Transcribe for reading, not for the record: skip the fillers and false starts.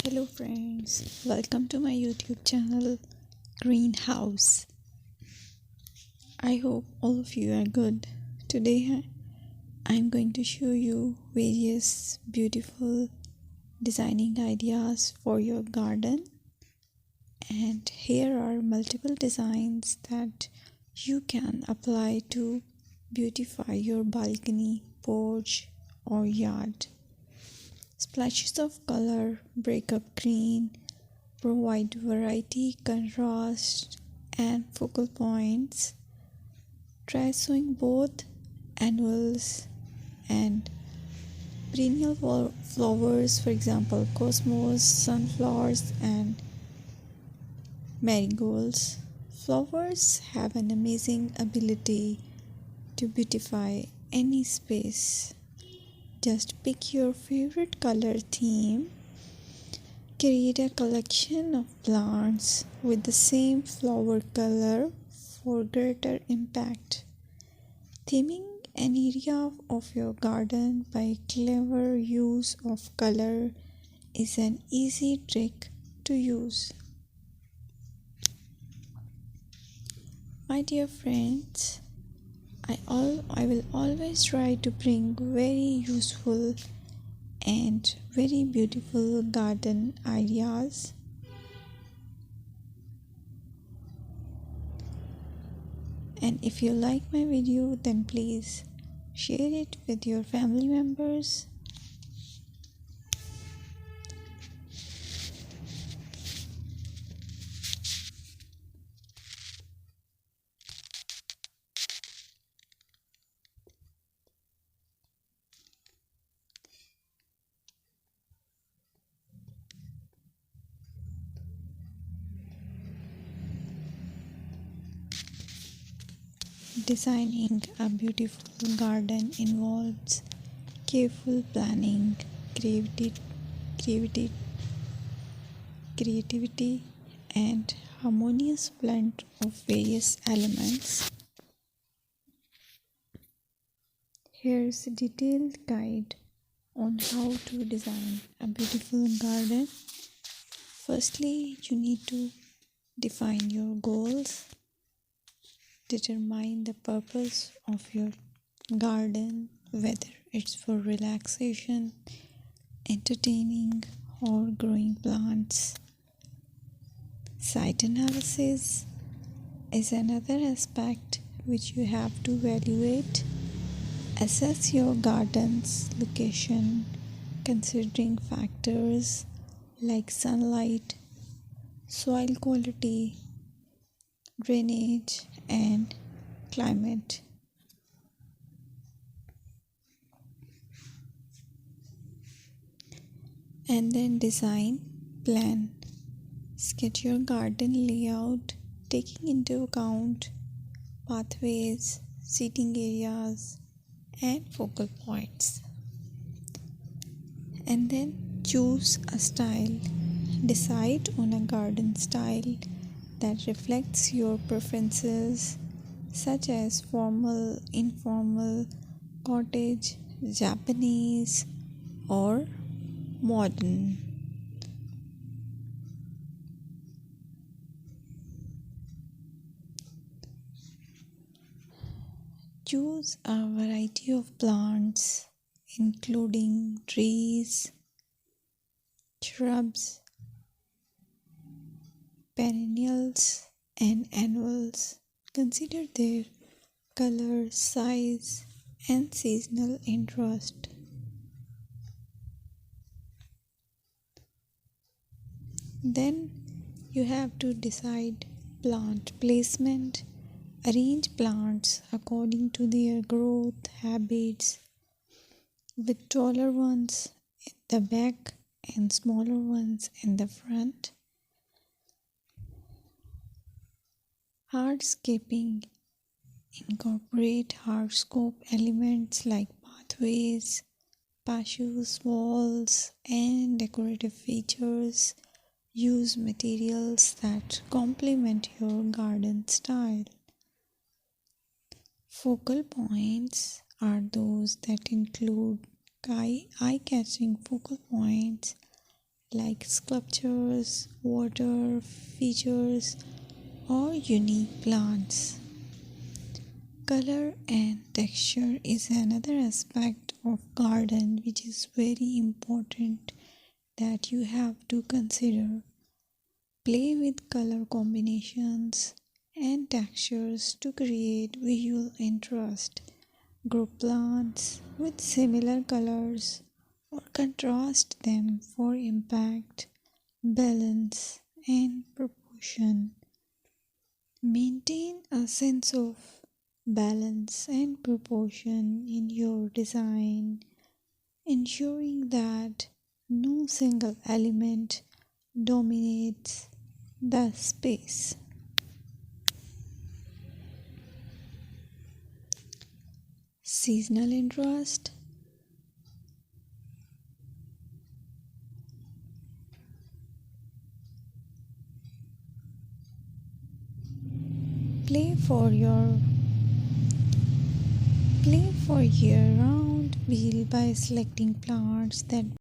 Hello friends, welcome to my YouTube channel Greenhouse. I hope all of you are good. Today I'm going to show you various beautiful designing ideas for your garden, and here are multiple designs that you can apply to beautify your balcony, porch or yard. Splashes of color break up green, provide variety, contrast, and focal points. Try sowing both annuals and perennial flowers, for example, cosmos, sunflowers, and marigolds. Flowers have an amazing ability to beautify any space. Just pick your favorite color theme. Create a collection of plants with the same flower color for greater impact. Theming an area of your garden by clever use of color is an easy trick to use. My dear friends, I will always try to bring very useful and very beautiful garden ideas. And if you like my video, then please share it with your family members. Designing a beautiful garden involves careful planning, creativity, creativity, and harmonious blend of various elements. Here's a detailed guide on how to design a beautiful garden. Firstly, you need to define your goals. Determine the purpose of your garden, whether it's for relaxation, entertaining, or growing plants. Site analysis is another aspect which you have to evaluate. Assess your garden's location, considering factors like sunlight, soil quality, drainage, and climate. And then design plan. Sketch your garden layout, taking into account pathways, seating areas, and focal points. And then choose a style. Decide on a garden style that reflects your preferences, such as formal, informal, cottage, Japanese, or modern. Choose a variety of plants, including trees, shrubs, perennials, and annuals. Consider their color, size, and seasonal interest. Then you have to decide plant placement. Arrange plants according to their growth habits, with taller ones in the back and smaller ones in the front. Hardscaping. Incorporate hardscape elements like pathways, patios, walls, and decorative features. Use materials that complement your garden style. Focal points are those that include eye-catching focal points like sculptures, water features, or unique plants. Color and texture is another aspect of garden which is very important that you have to consider. Play with color combinations and textures to create visual interest. Group plants with similar colors or contrast them for impact, balance, and proportion. Maintain a sense of balance and proportion in your design, ensuring that no single element dominates the space. Seasonal interest. Play for your Play for year-round wheel by selecting plants that